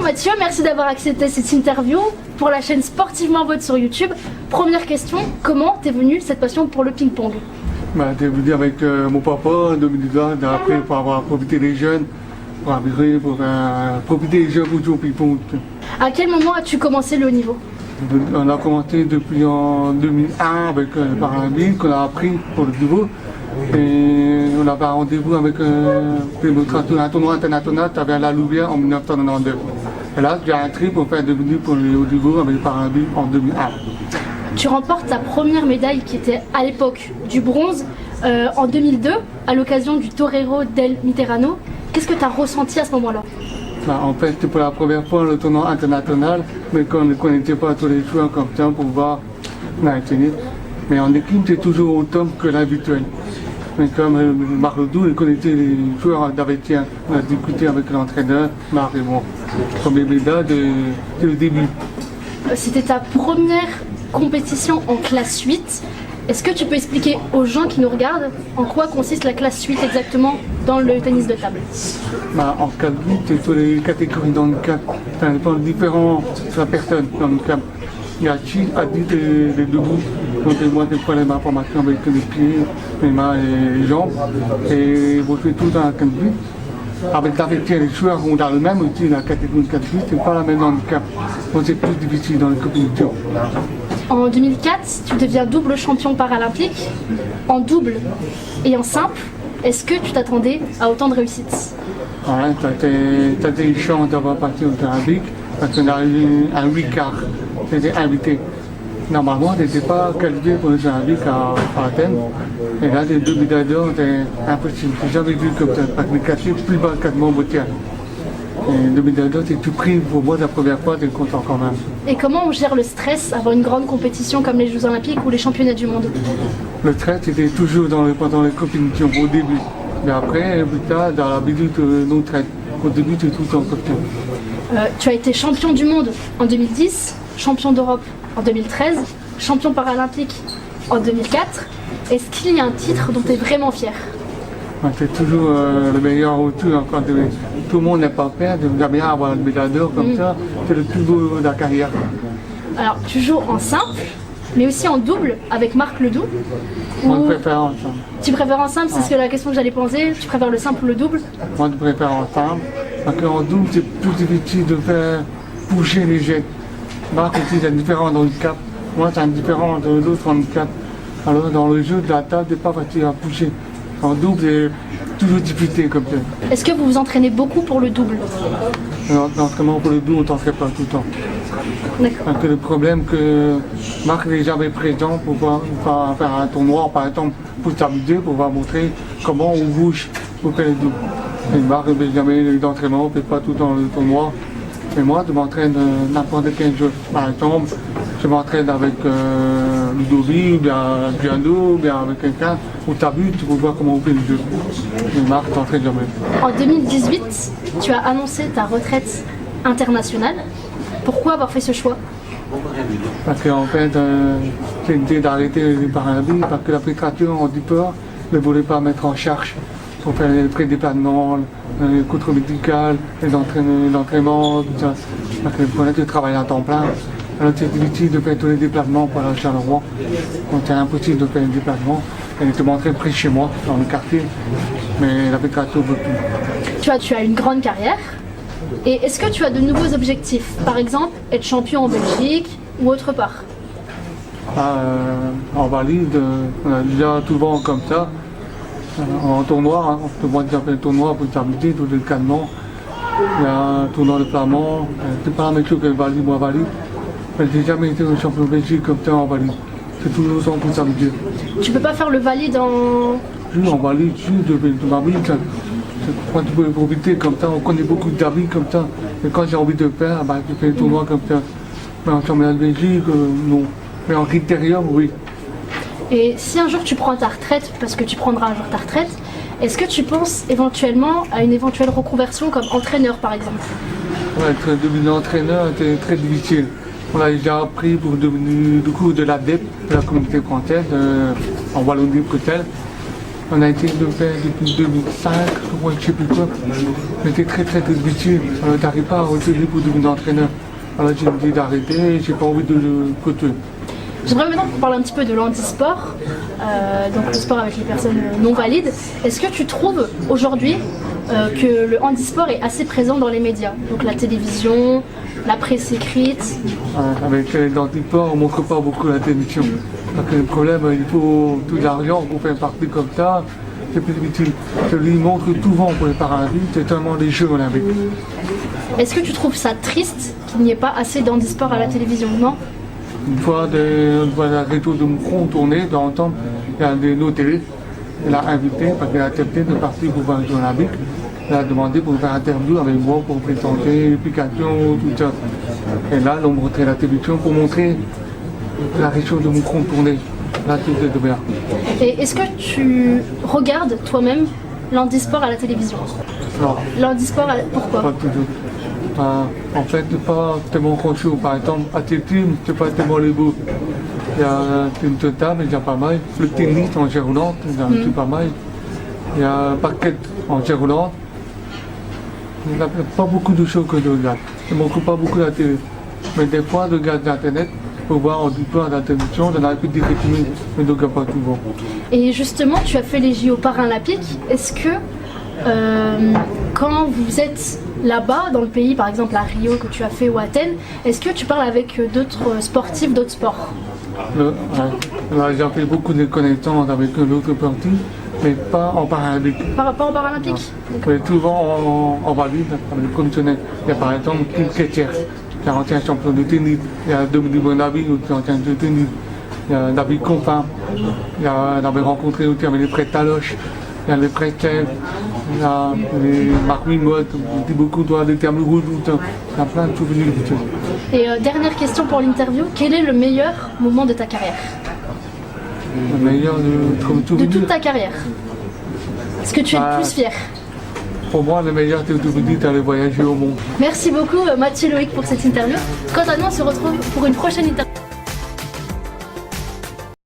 Mathieu, merci d'avoir accepté cette interview pour la chaîne Sportivement Votre sur YouTube. Première question, comment t'es venue cette passion pour le ping-pong? T'es venu avec mon papa en 2020, après pour avoir profité des jeunes, pour profiter des jeunes pour jouer au ping-pong. À quel moment as-tu commencé le haut niveau? On a commencé depuis en 2001 avec le Paralympique qu'on a appris pour le niveau. Et on avait un rendez-vous avec un tournoi international qui avait à la Louvière en 1992. Et là, j'ai un trip pour faire devenu pour le haut niveau avec le Paralympique en 2001. Tu remportes ta première médaille qui était à l'époque du bronze en 2002 à l'occasion du Torero del Mediterráneo. Qu'est-ce que tu as ressenti à ce moment-là? En fait, c'était pour la première fois le tournoi international, mais qu'on ne connaissait pas tous les joueurs comme ça pour voir maintenir. Mais en équipe, c'est toujours autant que l'habituel. Mais comme Marc Ledoux, il connaissait les joueurs d'Avetien. On a discuté avec l'entraîneur, Marc et moi. Premier médaille dès le début. C'était ta première compétition en classe 8. Est-ce que tu peux expliquer aux gens qui nous regardent en quoi consiste la classe 8 exactement dans le tennis de table? En classe 8, c'est sur les catégories d'handicap. Ça dépend de différentes personnes dans le handicap. Il y a 6 à 10 les debout, donc moi des problèmes d'information avec les pieds, les mains et les jambes. Et vous faites tout dans la classe 8. Avec l'Avetien, les joueurs ont dans le même outil, la catégorie de classe 8, c'est pas la même handicap. Donc c'est plus difficile dans les compétitions. En 2004, tu deviens double champion paralympique, en double et en simple. Est-ce que tu t'attendais à autant de réussite? Ouais, t'as des chances d'avoir parti au Paralympique parce qu'on a eu un 8 quarts. J'étais invité. Normalement, on n'était pas qualifié pour le Paralympique à Athènes. Et là, les 2 médailles d'or, c'était impossible. J'ai jamais vu comme ça, parce que les cassés plus bas que mon boutier. Et 2 médailles d'or, c'est tout pris pour moi la première fois, t'es content quand même. Et comment on gère le stress avant une grande compétition comme les Jeux Olympiques ou les Championnats du Monde? Le stress était toujours pendant les compétitions, au début. Mais après, plus tard, dans l'habitude, non stress. Au début, c'est tout en compétition. Tu as été champion du monde en 2010, champion d'Europe en 2013, champion paralympique en 2004. Est-ce qu'il y a un titre dont tu es vraiment fier? C'est toujours le meilleur autour. Quand tout le monde n'est pas prêt, de bien avoir une médaille d'or comme ça, c'est le plus beau de la carrière. Alors, tu joues en simple, mais aussi en double avec Marc Ledoux. Moi, je préfère en simple. Tu préfères en simple, c'est la question que j'allais poser. Tu préfères le simple ou le double? Moi, je préfère en simple, parce qu'en double, c'est plus difficile de faire bouger les jets. Marc aussi, c'est différent dans le cap. Moi, c'est différent de l'autre handicap. Alors, dans le jeu de la table, c'est pas facile à bouger. En double, c'est toujours difficile comme ça. Est-ce que vous vous entraînez beaucoup pour le double? L'entraînement pour le double, on ne t'entraîne pas tout le temps. D'accord. Parce que le problème que Marc n'est jamais présent pour pouvoir faire un tournoi, par exemple, pour s'amuser, pour pouvoir montrer comment on bouge pour faire le double. Et Marc ne fait jamais d'entraînement, on ne fait pas tout le temps le tournoi. Et moi, je m'entraîne n'importe quel jeu. Par exemple, je m'entraîne avec Ludovic, ou bien Giano, ou bien avec quelqu'un, où tu butes pour voir comment on fait le jeu. Et Marc t'entraîne jamais. En 2018, tu as annoncé ta retraite internationale. Pourquoi avoir fait ce choix? Parce qu'en fait, j'ai l'idée d'arrêter les Paralympiques parce que la fédération en peur ne voulait pas mettre en charge pour faire les frais de déplacement, les contrôles médicaux, les entraînements, tout ça. Parce que pour être travailler à temps plein, alors c'est difficile de faire tous les déplacements pour aller à Charleroi. Donc c'est impossible de faire les déplacements. Et de m'entraîner près de chez moi, dans le quartier. Mais la fédération ne veut plus. Tu as une grande carrière. Et est-ce que tu as de nouveaux objectifs? Par exemple, être champion en Belgique ou autre part? En valide, on a déjà souvent comme ça. En tournoi, on peut déjà faire un tournoi pour s'amuser, tout le calmant. Il y a un tournoi de flamand, c'est pas la même chose que le valide ou un valide. Mais j'ai jamais été un champion de Belgique comme ça en valide. C'est toujours ça pour s'amuser. Tu peux pas faire le valide en... Oui, en valide, de ma vie, quand tu peux profiter comme ça, on connaît beaucoup d'amis comme ça. Et quand j'ai envie de faire, je fais un tournoi comme ça. Mais en championnat de Belgique, non. Mais en critérium, oui. Et si un jour tu prends ta retraite, parce que tu prendras un jour ta retraite, est-ce que tu penses éventuellement à une éventuelle reconversion comme entraîneur par exemple? Ouais, devenir entraîneur était très difficile. On a déjà appris pour devenir du coup de l'ADEP, de la communauté française, en Wallonie-Bruxelles. On a essayé de le faire depuis 2005, je ne sais plus quoi. On était très difficile. On n'arrive pas à retenir pour devenir entraîneur. Alors j'ai dit d'arrêter, j'ai pas envie de le côtoyer. J'aimerais maintenant qu'on parle un petit peu de l'handisport, donc le sport avec les personnes non valides. Est-ce que tu trouves aujourd'hui que le handisport est assez présent dans les médias, donc la télévision, la presse écrite? Avec les handisports, on ne montre pas beaucoup la télévision. Parce que le problème, il faut tout l'argent pour faire partie comme ça. C'est plus difficile. Celui qui montre souvent pour les Paralympiques, c'est seulement les Jeux olympiques. Est-ce que tu trouves ça triste qu'il n'y ait pas assez d'handisport à la télévision, non? Une fois, on voit la réseau de Moucron tourner, de temps en temps, il y a des notés. Elle a invité, parce qu'elle a accepté de partir pour voir les Jeux olympiques. Elle a demandé pour faire une interview avec moi pour présenter l'application, tout ça. Et là, on montrait la télévision pour montrer la région de Moucron tourner. Là, tout est bien. Et est-ce que tu regardes toi-même l'handisport à la télévision? Non. L'handisport, pourquoi? Pas toujours. En fait, c'est pas tellement grand-chose. Par exemple, athlétisme, c'est pas tellement les beaux. Il y a une total, mais il y a pas mal. Le tennis en chaise roulante, c'est pas mal. Il y a un paquet en chaise roulante. Il n'y a pas beaucoup de choses que je regarde. Je ne m'occupe pas beaucoup de la télé. Mais des fois, je regarde l'internet pour voir en diplôme à la télévision, j'en ai plus de 10 minutes, mais je ne regarde pas souvent. Et justement, tu as fait les JO paralympiques. Est-ce que quand vous êtes là-bas, dans le pays, par exemple à Rio que tu as fait ou à Athènes, est-ce que tu parles avec d'autres sportifs, d'autres sports? Là, j'ai fait beaucoup de connaissances avec d'autres sportifs, mais pas en paralympique. Pas en paralympique? Mais souvent en valide, avec les professionnels. Il y a par exemple Kim Ketcher, qui est ancien champion de tennis. Il y a Dominique Bonavi, qui est ancien de tennis. Il y a David Confin. On avait rencontré aussi avec les prêtres Taloche. Il y a les prêtres, il y a les Marc Wimot, qui beaucoup doivent des termes rouges, il y a plein de souvenirs. Et dernière question pour l'interview, quel est le meilleur moment de ta carrière? Le meilleur de toute ta carrière? Est-ce que tu es le plus fier? Pour moi, le meilleur, c'est d'aller voyager au monde. Merci beaucoup Mathieu Loïc pour cette interview. Quant à nous, on se retrouve pour une prochaine interview.